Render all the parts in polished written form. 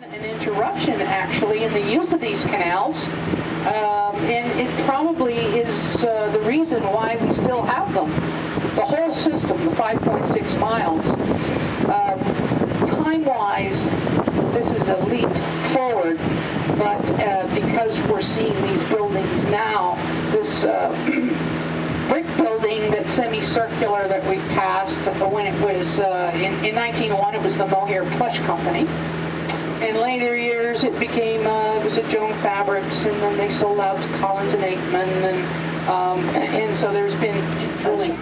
An interruption, actually, in the use of these canals, and it probably is the reason why we still have them. The whole system, the 5.6 miles, time-wise, this is a leap forward, but because we're seeing these buildings now, this brick building that's semicircular that we passed when it was, in 1901, it was the Mohair Plush Company. In later years, it became, it was a Joan Fabrics, and then they sold out to Collins and Aikman, and so there's been drilling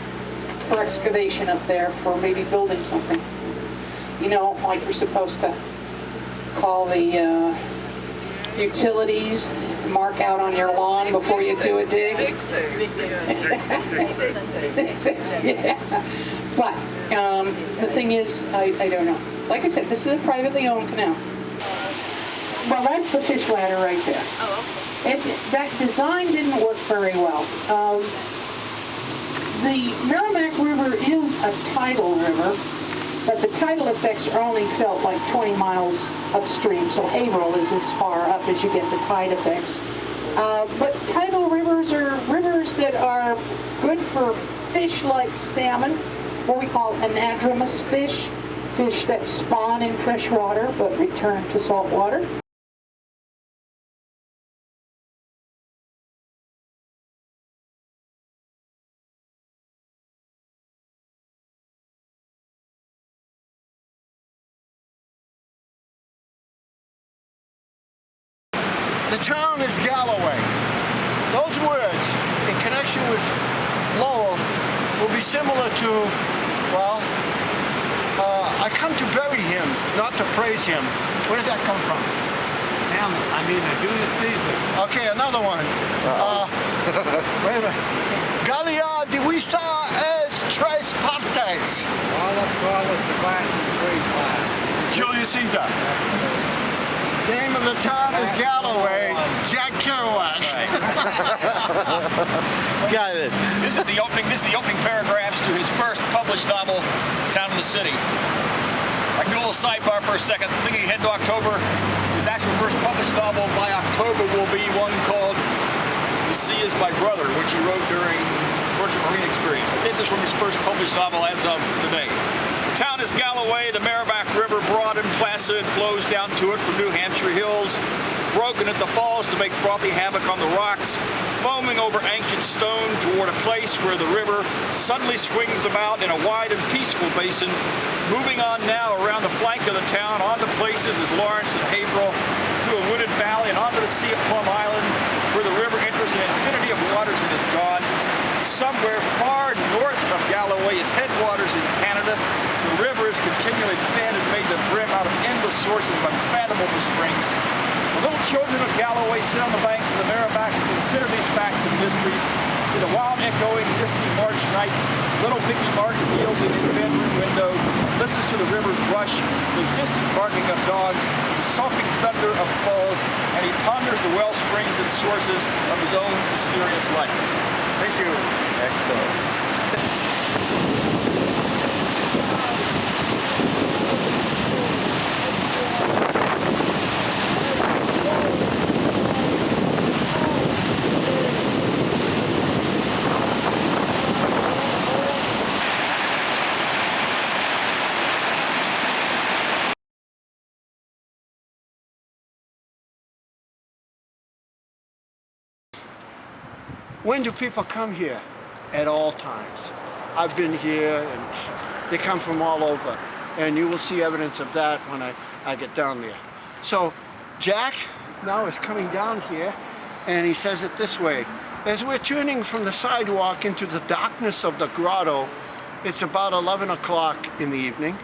or excavation up there for maybe building something. You know, like you're supposed to call the utilities, mark out on your lawn before you do a dig. Yeah. But the thing is, I don't know. Like I said, this is a privately owned canal. Well, that's the fish ladder right there. Oh, okay. That design didn't work very well. The Merrimack River is a tidal river, but the tidal effects are only felt like 20 miles upstream, so Haverhill is as far up as you get the tide effects. But tidal rivers are rivers that are good for fish like salmon, what we call anadromous fish, fish that spawn in fresh water but return to salt water. The town is Galloway. Those words, in connection with Lowell, will be similar to, well, I come to bury him, not to praise him. Where does that come from? Julius Caesar. Okay, another one. Wait a minute. Gallia divisa es tres partes. All of Carlos divided in 3 parts. Julius Caesar. Name of the town is Galloway. Jack Kerouac. Got it. This is the opening paragraphs to his first published novel, Town in the City. I can do a little sidebar for a second. Thinking ahead to October, his actual first published novel by October will be one called The Sea is My Brother, which he wrote during the Merchant Marine experience. But this is from his first published novel as of today. The town is Galloway. The Merrimack River, broad and placid, flows down to it from New Hampshire hills, broken at the falls to make frothy havoc on the rocks, foaming over ancient stone toward a place where the river suddenly swings about in a wide and peaceful basin, moving on now around the flank of the town onto places as Lawrence and Haverhill, through a wooded valley and onto the Sea of Plum Island, where the river enters an infinity of waters and is gone. Somewhere far north of Galloway, its headwaters in Canada, the river is continually fed and made to brim out of endless sources of unfathomable springs. The little children of Galloway sit on the banks of the Merrimack and consider these facts and mysteries. In the wild, echoing, misty March night, little Mickey Martin kneels in his bedroom window, listens to the river's rush, the distant barking of dogs, the sulphing thunder of falls, and he ponders the well springs and sources of his own mysterious life. Thank you. Excellent. When do people come here? At all times. I've been here and they come from all over, and you will see evidence of that when I get down there. So Jack now is coming down here, and he says it this way. As we're turning from the sidewalk into the darkness of the grotto, it's about 11 o'clock in the evening.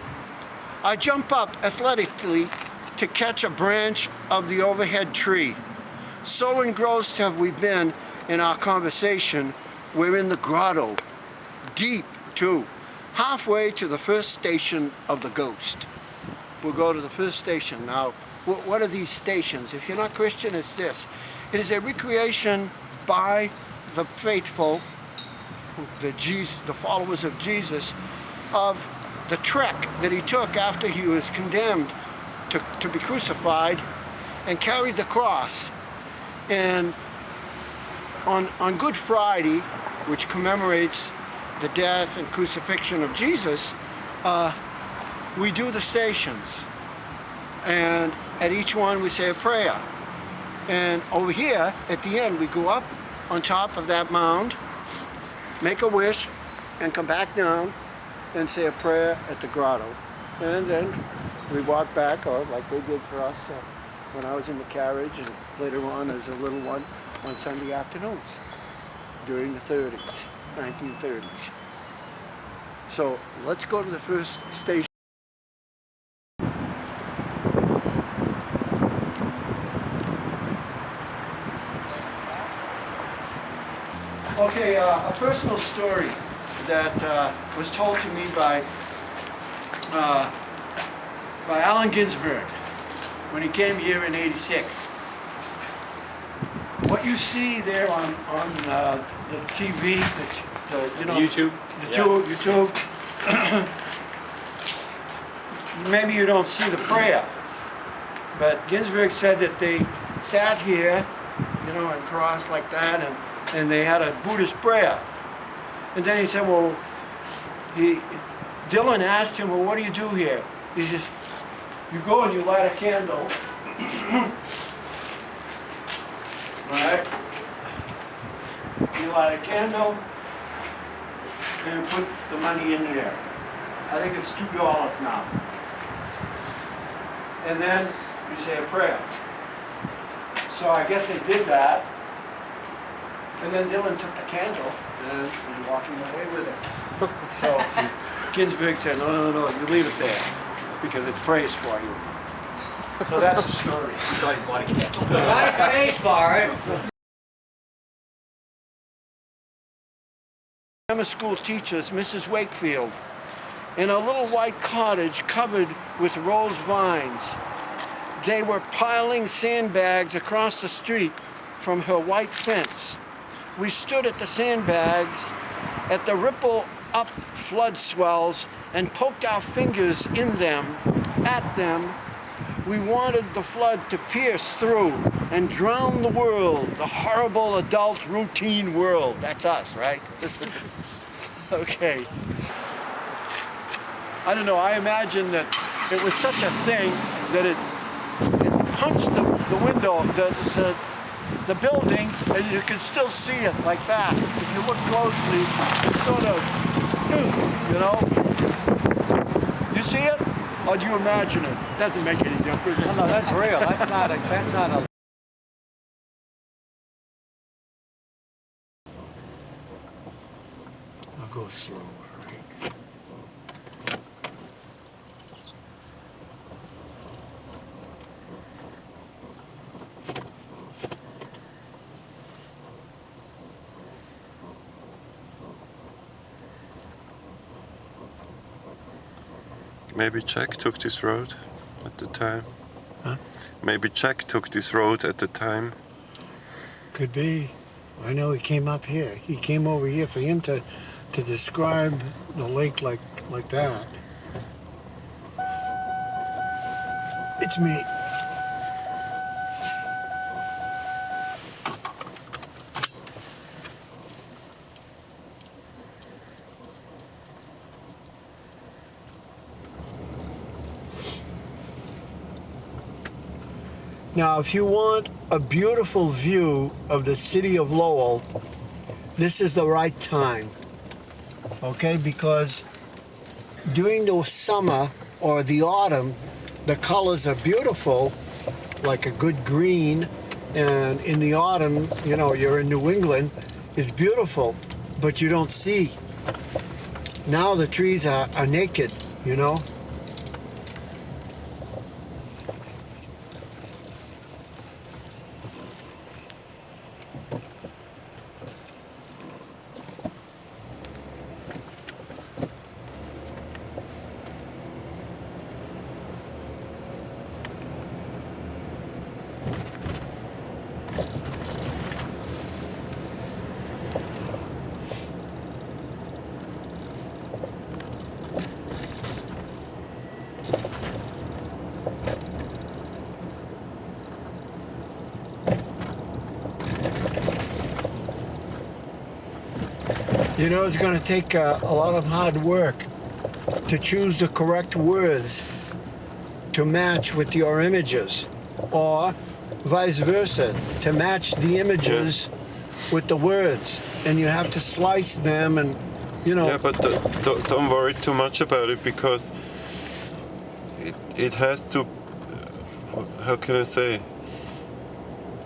I jump up athletically to catch a branch of the overhead tree. So engrossed have we been in our conversation, we're in the grotto, deep too, halfway to the first station of the ghost. We'll go to the first station. Now, what are these stations? If you're not Christian, it's this. It is a recreation by the faithful, the followers of Jesus, of the trek that he took after he was condemned to to be crucified and carried the cross. And on Good Friday, which commemorates the death and crucifixion of Jesus, we do the stations. And at each one we say a prayer. And over here, at the end, we go up on top of that mound, make a wish, and come back down and say a prayer at the grotto. And then we walk back, or like they did for us when I was in the carriage, and later on as a little one on Sunday afternoons during the 30s, 1930s. So let's go to the first station. Okay, a personal story that was told to me by Allen Ginsberg when he came here in '86. What you see there on the TV, YouTube? YouTube, maybe you don't see the prayer, but Ginsberg said that they sat here, and crossed like that, and they had a Buddhist prayer. And then he said, well, Dylan asked him, well, what do you do here? He says, you go and you light a candle. Right? You light a candle and put the money in there. I think it's $2 now. And then you say a prayer. So I guess they did that. And then Dylan took the candle and was walking away with it. So Ginsberg said, no, you leave it there because it prays for you. So that's the story. I paid for it. Grammar school teachers, Mrs. Wakefield, in a little white cottage covered with rose vines. They were piling sandbags across the street from her white fence. We stood at the sandbags, at the ripple up flood swells, and poked our fingers in them, at them. We wanted the flood to pierce through and drown the world, the horrible adult routine world. That's us, right? Okay. I don't know, I imagine that it was such a thing that it punched the window, the building, and you can still see it like that. If you look closely, it's sort of, you see it? Or do you imagine it? Doesn't make any difference. No, that's real. That's not a. I'll go slower, right? Maybe Jack took this road at the time. Huh? Maybe Jack took this road at the time. Could be. I know he came up here. He came over here for him to describe the lake like that. It's me. Now, if you want a beautiful view of the city of Lowell, this is the right time, okay? Because during the summer or the autumn, the colors are beautiful, like a good green, and in the autumn, you're in New England, it's beautiful, but you don't see. Now the trees are naked, You know, it's going to take a lot of hard work to choose the correct words to match with your images, or vice versa, to match the images with the words. And you have to slice them and, you know. Yeah, but don't worry too much about it, because it has to, how can I say,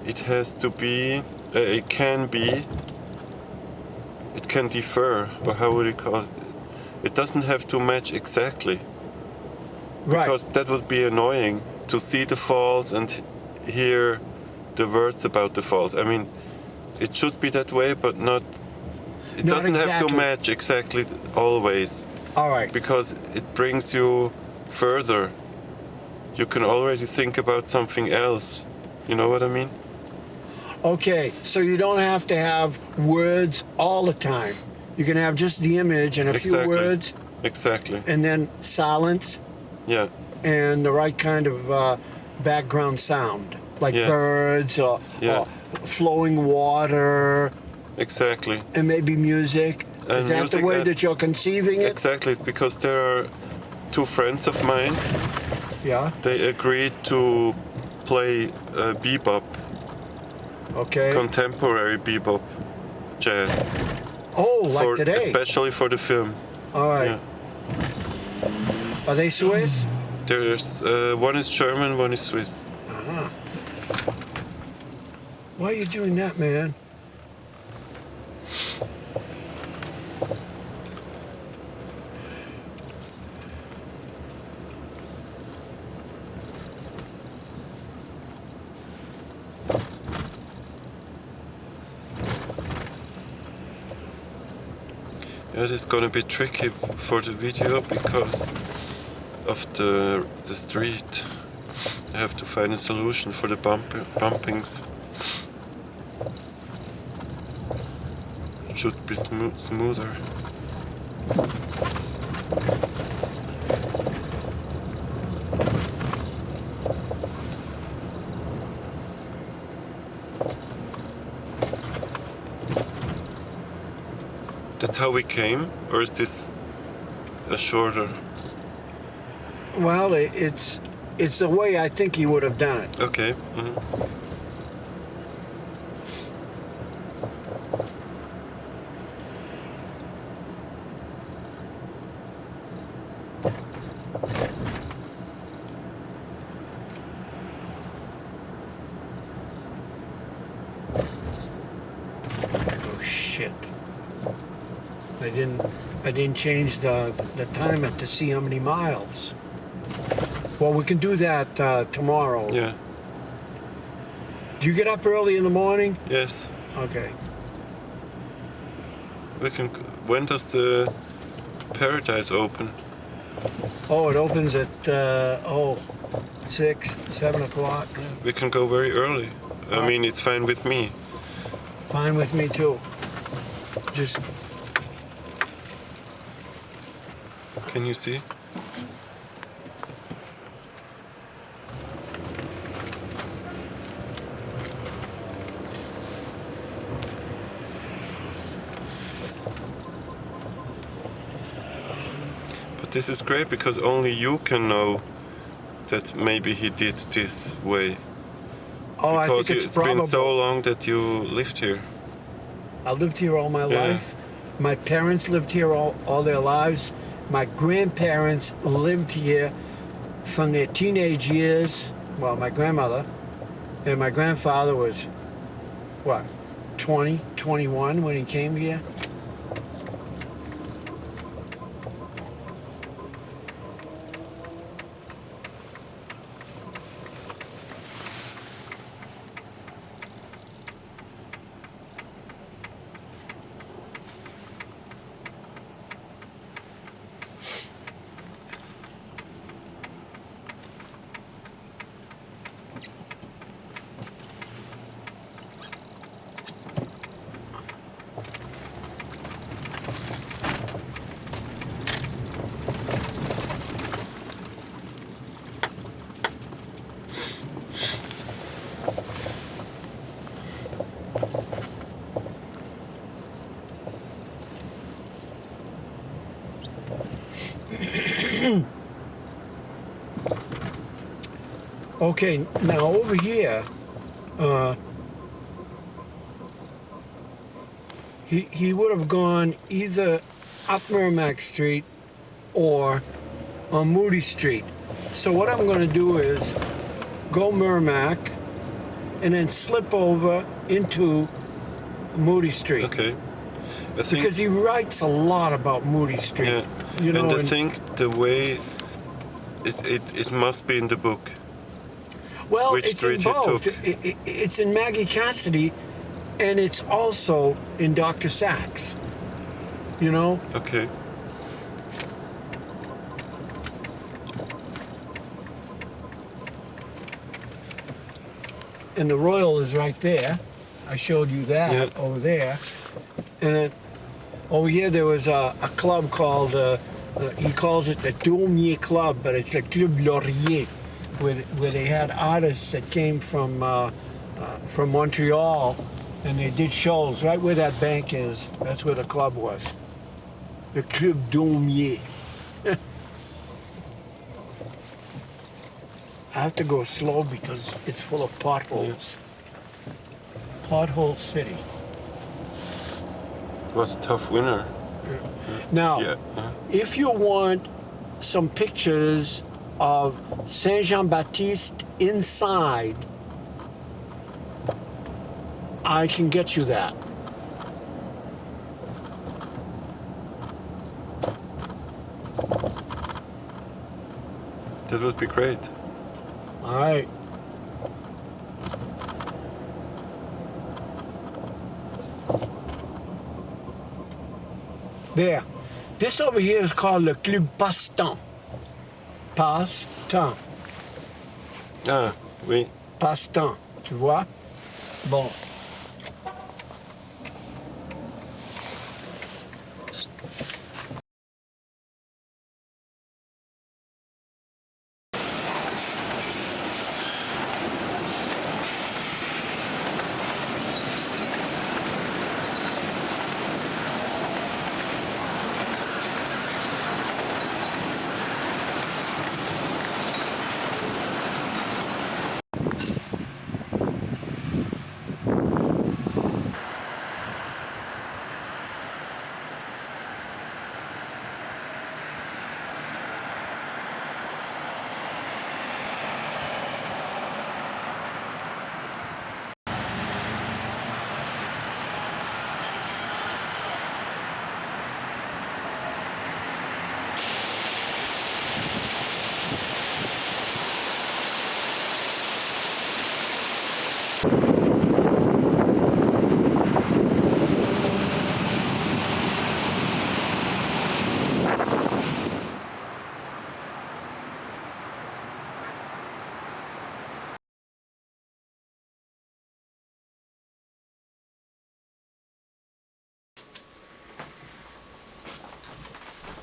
it has to be, it can differ, or how would you call it? It doesn't have to match exactly. Right. Because that would be annoying, to see the falls and hear the words about the falls. I mean, it should be that way, but not. It Not doesn't have to exactly. match exactly always, All right. because it brings you further. You can already think about something else. You know what I mean? Okay, so you don't have to have words all the time. You can have just the image and a few words, Exactly. and then silence Yeah. and the right kind of background sound, like Yes. birds or flowing water, Exactly. and maybe music. And Is that music, the way that you're conceiving it? Exactly, because there are two friends of mine. Yeah. They agreed to play bebop, Okay. contemporary bebop jazz, Oh, like today. especially for the film. All right. Yeah. Are they Swiss? There's one is German, one is Swiss. Uh-huh. Why are you doing that, man? It is gonna be tricky for the video because of the street. I have to find a solution for the bumpings. It should be smoother. That's how we came, or is this a shorter? Well, it's the way I think he would have done it. Okay. Oh shit! I didn't change the timer to see how many miles. Well, we can do that tomorrow. Yeah. Do you get up early in the morning? Yes. Okay. We can. When does the Paradise open? Oh, it opens at 6, 7 o'clock. We can go very early. I mean, it's fine with me. Fine with me too. Just Can you see? But this is great because only you can know that maybe he did this way. oh, I Because think it's it's probable. been so long that you lived here. I lived here all my Yeah. life. My parents lived here all their lives. My grandparents lived here from their teenage years. Well, my grandmother and my grandfather was, what, 20, 21 when he came here. Okay, now over here, he would have gone either up Merrimack Street or on Moody Street. So what I'm going to do is go Merrimack and then slip over into Moody Street. Okay. I think, Because he writes a lot about Moody Street. yeah. You know, and I think the way it must be in the book. well, which it's in street he both. took. It's in Maggie Cassidy, and it's also in Dr. Sachs. You know? Okay. And the Royal is right there. I showed you that Yeah. over there. And then over here there was a club called, he calls it the Daumier Club, but it's the Club Laurier, where they had artists that came from Montreal, and they did shows right where that bank is. That's where the club was. The Club Daumier. I have to go slow because it's full of potholes. Pothole City. It was a tough winter. Now, Yeah. if you want some pictures of Saint Jean Baptiste inside, I can get you that. That would be great. All right. There. This over here is called le Club Passe-Temps. Passe-Temps. Ah, oui. Passe-Temps. Tu vois? Bon.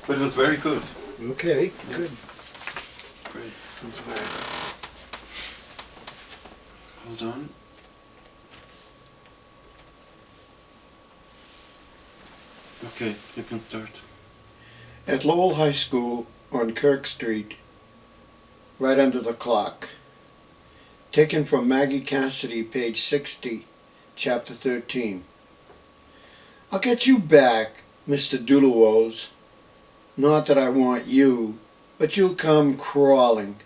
But it was very good. Okay, good. Great. Hold on. Okay, you can start. At Lowell High School on Kirk Street, right under the clock. Taken from Maggie Cassidy, page 60, chapter 13. I'll get you back, Mr. Doodlewoes. Not that I want you, but you'll come crawling.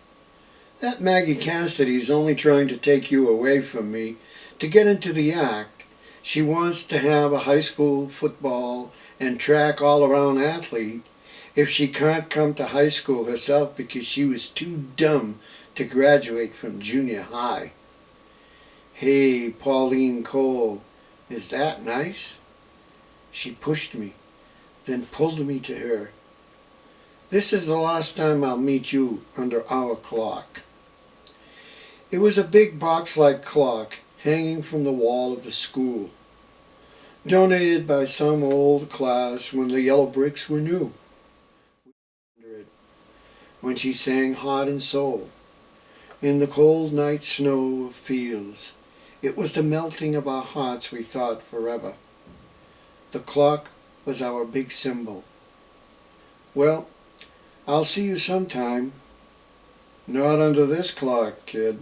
That Maggie Cassidy's only trying to take you away from me to get into the act. She wants to have a high school football and track all-around athlete if she can't come to high school herself because she was too dumb to graduate from junior high. Hey, Pauline Cole, is that nice? She pushed me, then pulled me to her. This is the last time I'll meet you under our clock. It was a big box-like clock hanging from the wall of the school, donated by some old class when the yellow bricks were new. When she sang Heart and Soul, in the cold night snow of fields, it was the melting of our hearts we thought forever. The clock was our big symbol. Well, I'll see you sometime. Not under this clock, kid.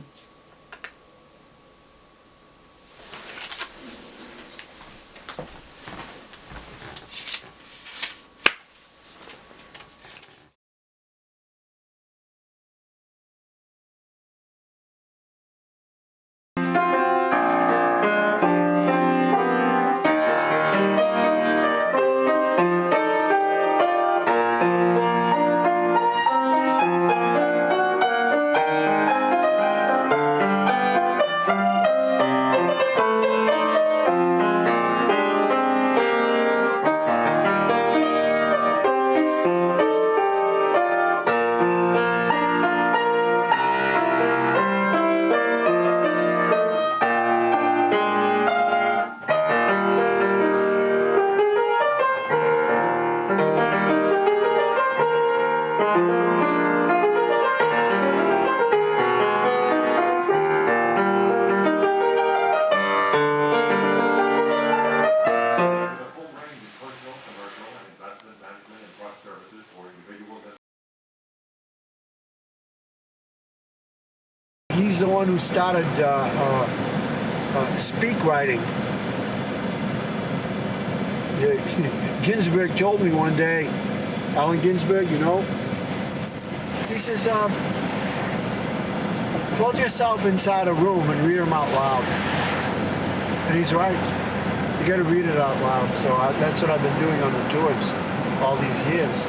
He's the one who started speak writing. Ginsberg told me one day, Allen Ginsberg, you know, he says, close yourself inside a room and read them out loud. And he's right. You got to read it out loud. So that's what I've been doing on the tours all these years.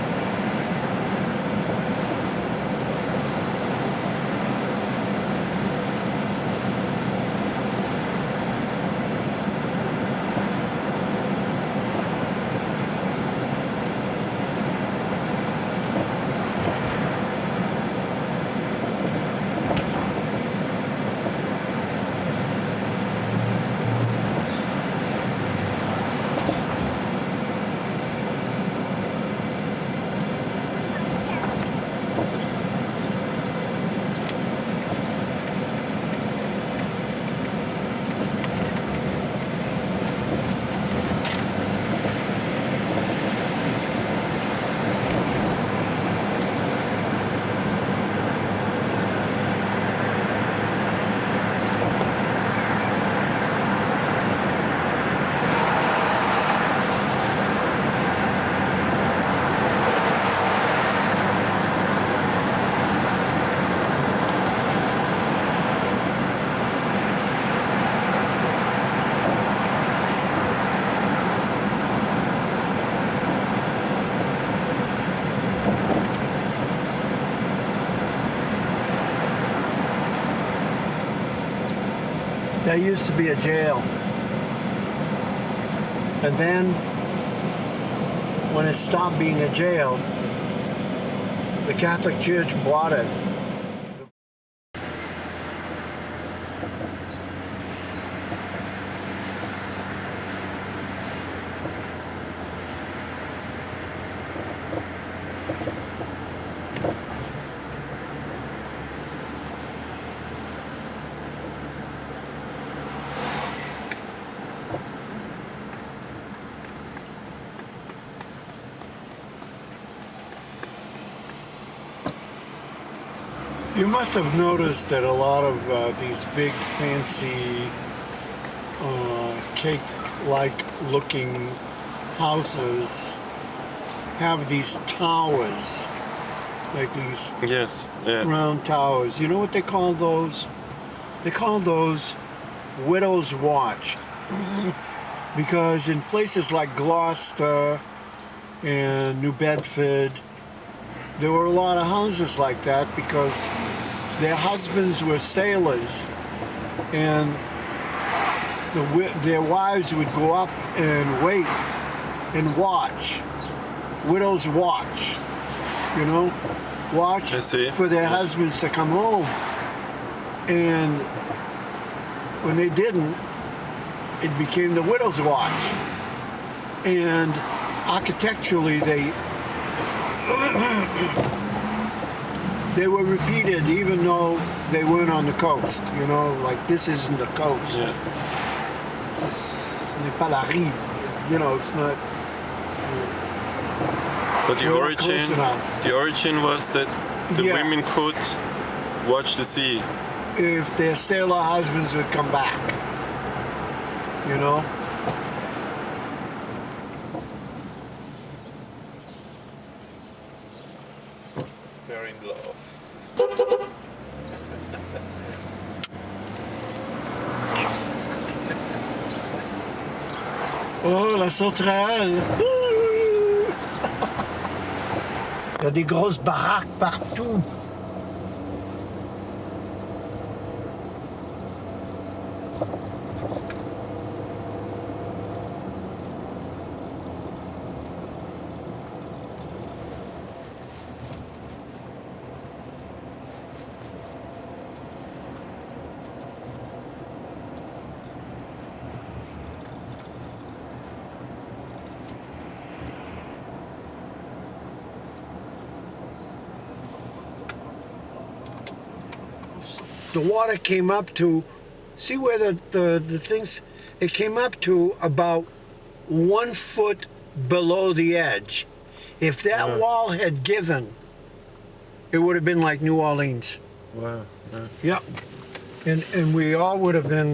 There used to be a jail. And then, when it stopped being a jail, the Catholic Church bought it. You must have noticed that a lot of these big fancy cake-like looking houses have these towers, like these round towers. You know what they call those? They call those widow's watch. Because in places like Gloucester and New Bedford, there were a lot of houses like that because their husbands were sailors, and their wives would go up and wait and watch. Widow's watch, you know, watch for their husbands to come home. And when they didn't, it became the widow's watch. And architecturally, they were repeated even though they weren't on the coast, you know, like this isn't the coast. Yeah. Ce n'est pas la rive, you know, it's not. But the We're not origin, close enough. the origin was that the Yeah. women could watch the sea. If their sailor husbands would come back, you know? They're in love. Oh, la sauterelle! Il y a des grosses baraques partout. The water came up to, see where the things, it came up to about 1 foot below the edge. If that wall had given, it would have been like New Orleans. Wow. Yep. And we all would have been,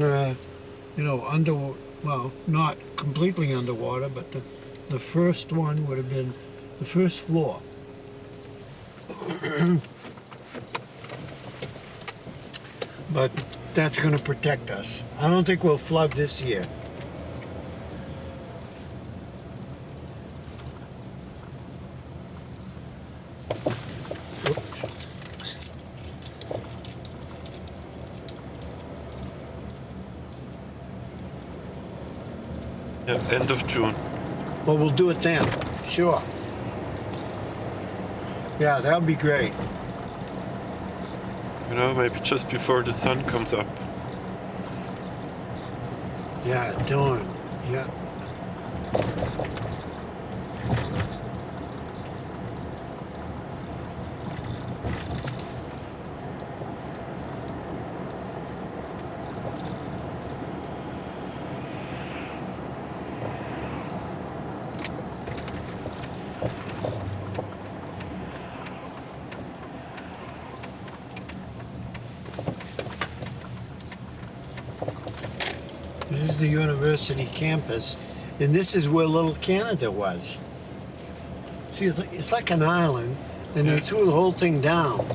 you know, under, well, not completely underwater, but the first one would have been the first floor. But that's going to protect us. I don't think we'll flood this year. Oops. Yeah, end of June. Well, we'll do it then. Sure. Yeah, that'll be great. You know, maybe just before the sun comes up. Yeah, darn. Yeah. This is the university campus, and this is where Little Canada was. See, it's like an island, and they threw the whole thing down.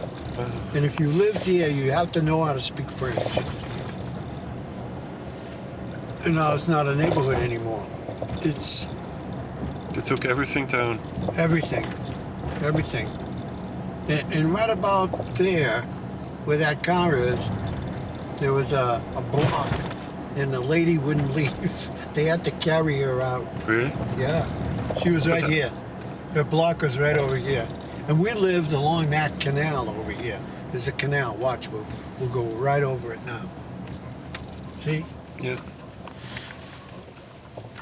And if you lived here, you have to know how to speak French. And now it's not a neighborhood anymore. It's They took everything down. everything, everything. And right about there, where that car is, there was a block, and the lady wouldn't leave. They had to carry her out. Really? Yeah, she was right here. Her block was right over here. And we lived along that canal over here. There's a canal, watch, we'll go right over it now. See? Yeah.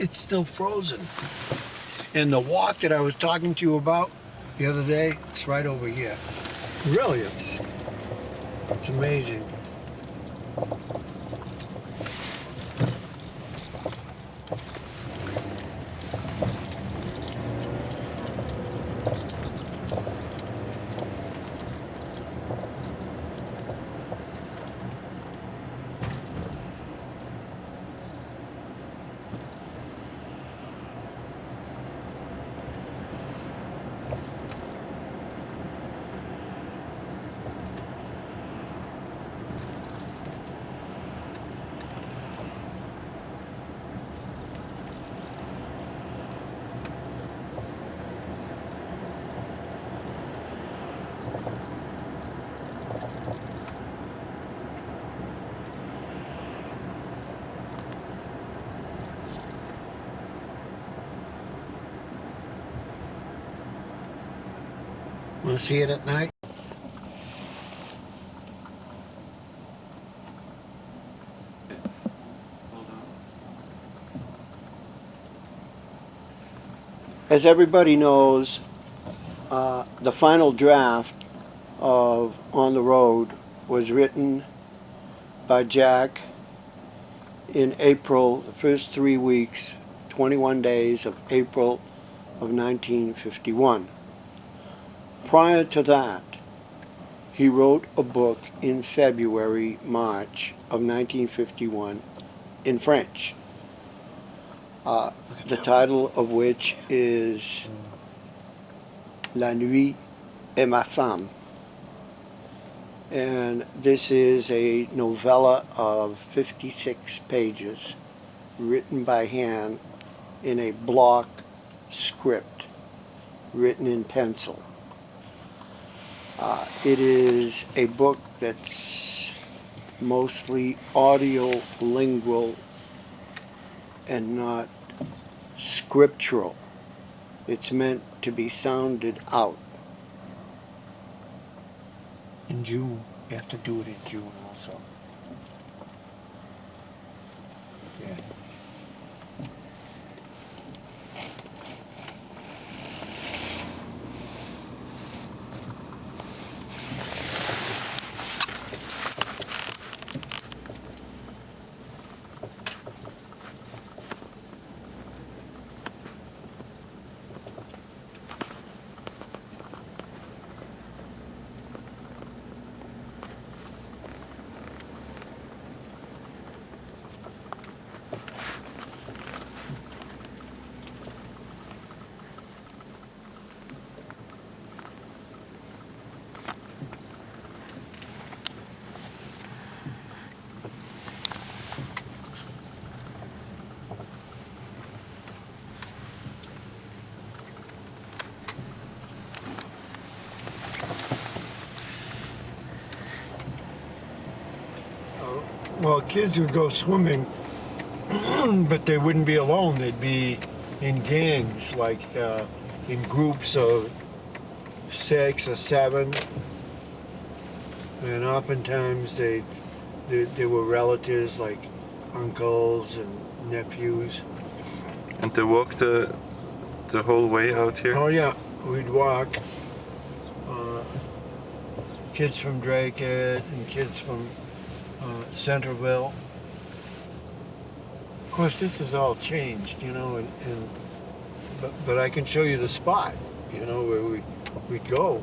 It's still frozen. And the walk that I was talking to you about the other day, it's right over here. Really, it's amazing. Want to see it at night? As everybody knows, the final draft of On the Road was written by Jack in April, the first 3 weeks, 21 days of April of 1951. Prior to that, he wrote a book in February, March of 1951 in French. The title of which is La Nuit et ma femme. And this is a novella of 56 pages written by hand in a block script written in pencil. It is a book that's mostly audio-lingual and not scriptural. It's meant to be sounded out. In June, you have to do it in June also. Yeah. Well, kids would go swimming, but they wouldn't be alone. They'd be in gangs, like in groups of 6 or 7. And oftentimes they were relatives, like uncles and nephews. And they walked the whole way out here? Oh yeah, we'd walk. Kids from Dracut and kids from Centerville. Of course, this has all changed, you know, but I can show you the spot, you know, where we'd go.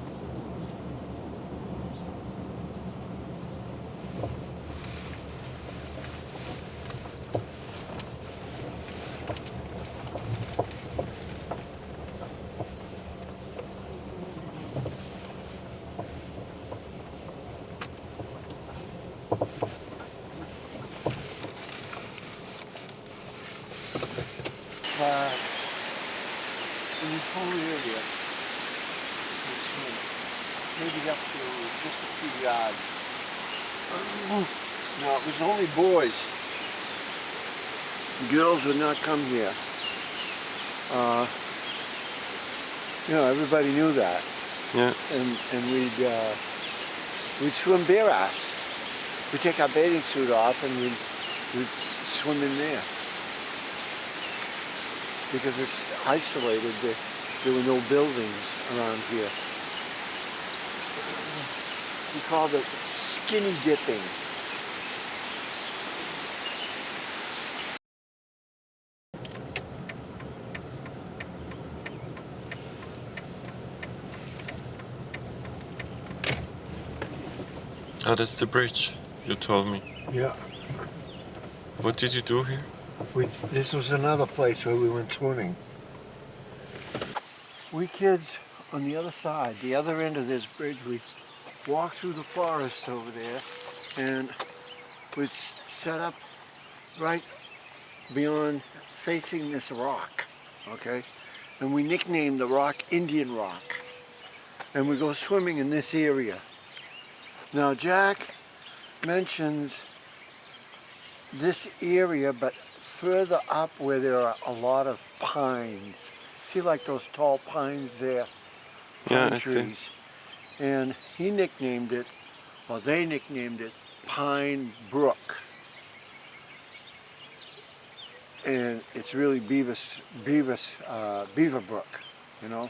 In this whole area, maybe up to just a few yards. No, it was only boys. Girls would not come here. You know, everybody knew that. Yeah. And we'd swim bare ass. We'd take our bathing suit off and we'd swim in there. Because it's isolated, there were no buildings around here. We called it skinny dipping. Oh, that's the bridge, you told me. Yeah. What did you do here? This was another place where we went swimming. We kids on the other side, the other end of this bridge, we walked through the forest over there and we'd set up right beyond facing this rock, okay? And we nicknamed the rock Indian Rock. And we go swimming in this area. Now Jack mentions this area, but further up where there are a lot of pines. See, like those tall pines there? Yeah, Pine I see. trees. And he nicknamed it, or they nicknamed it, Pine Brook. And it's really Beaver Brook, you know?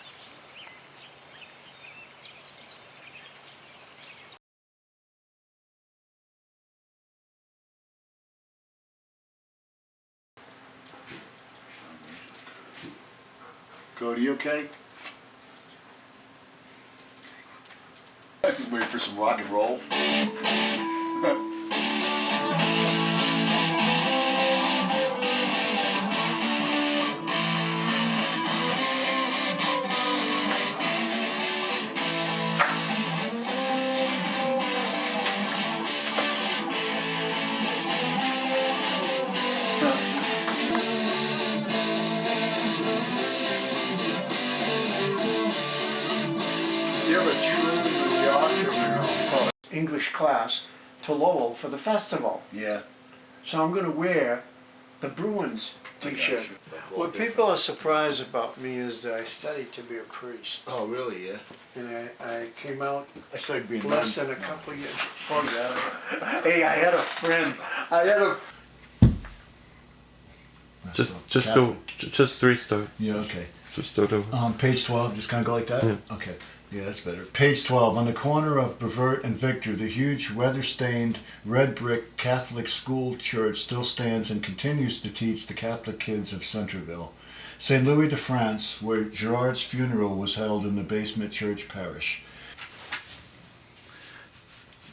Cody, you okay? Ready for some rock and roll? You're a true New Yorker, English class to Lowell for the festival. Yeah. So I'm going to wear the Bruins t-shirt. What people are surprised about me is that I studied to be a priest. Oh, really? Yeah. And I came out I started being less than a couple of years. Oh, yeah. Hey, I had a friend. Just restart. Yeah, okay. Just start over. Page 12, just kind of go like that? Yeah. Okay. Yeah, that's better. Page 12, on the corner of Brevet and Victor, the huge weather-stained red brick Catholic school church still stands and continues to teach the Catholic kids of Centerville. St. Louis de France, where Gerard's funeral was held in the basement church parish.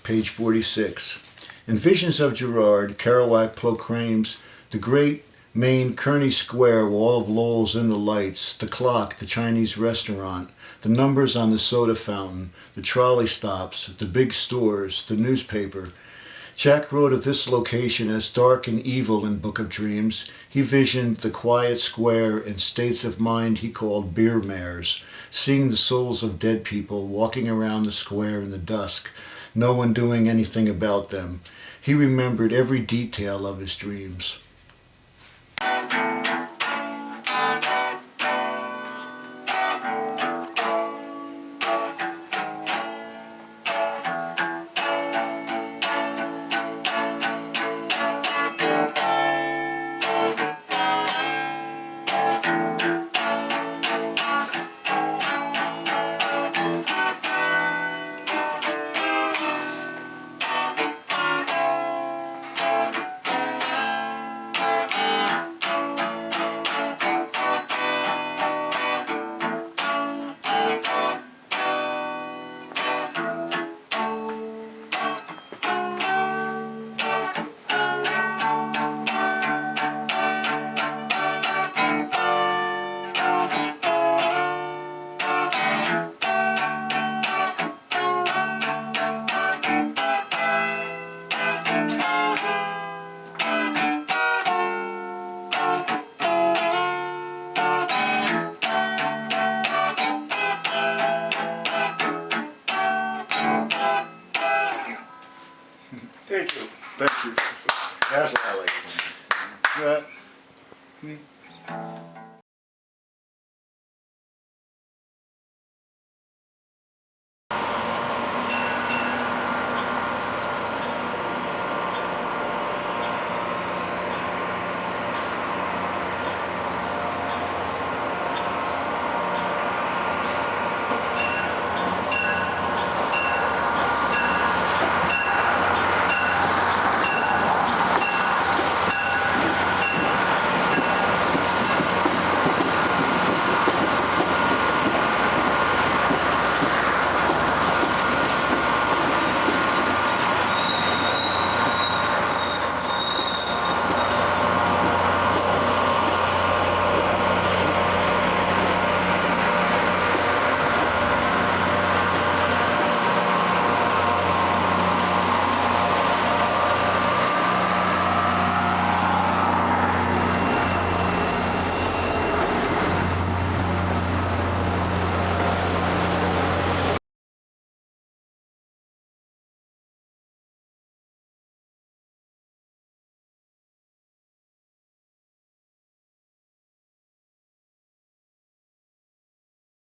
Page 46. In Visions of Gerard, Kerouac proclaims the great main Kearney Square, where all of Lowell's in the lights, the clock, the Chinese restaurant, the numbers on the soda fountain, the trolley stops, the big stores, the newspaper. Jack wrote of this location as dark and evil in Book of Dreams. He visioned the quiet square in states of mind he called beer mares, seeing the souls of dead people walking around the square in the dusk, no one doing anything about them. He remembered every detail of his dreams. Thank you. Thank you. That's what I like. Yeah.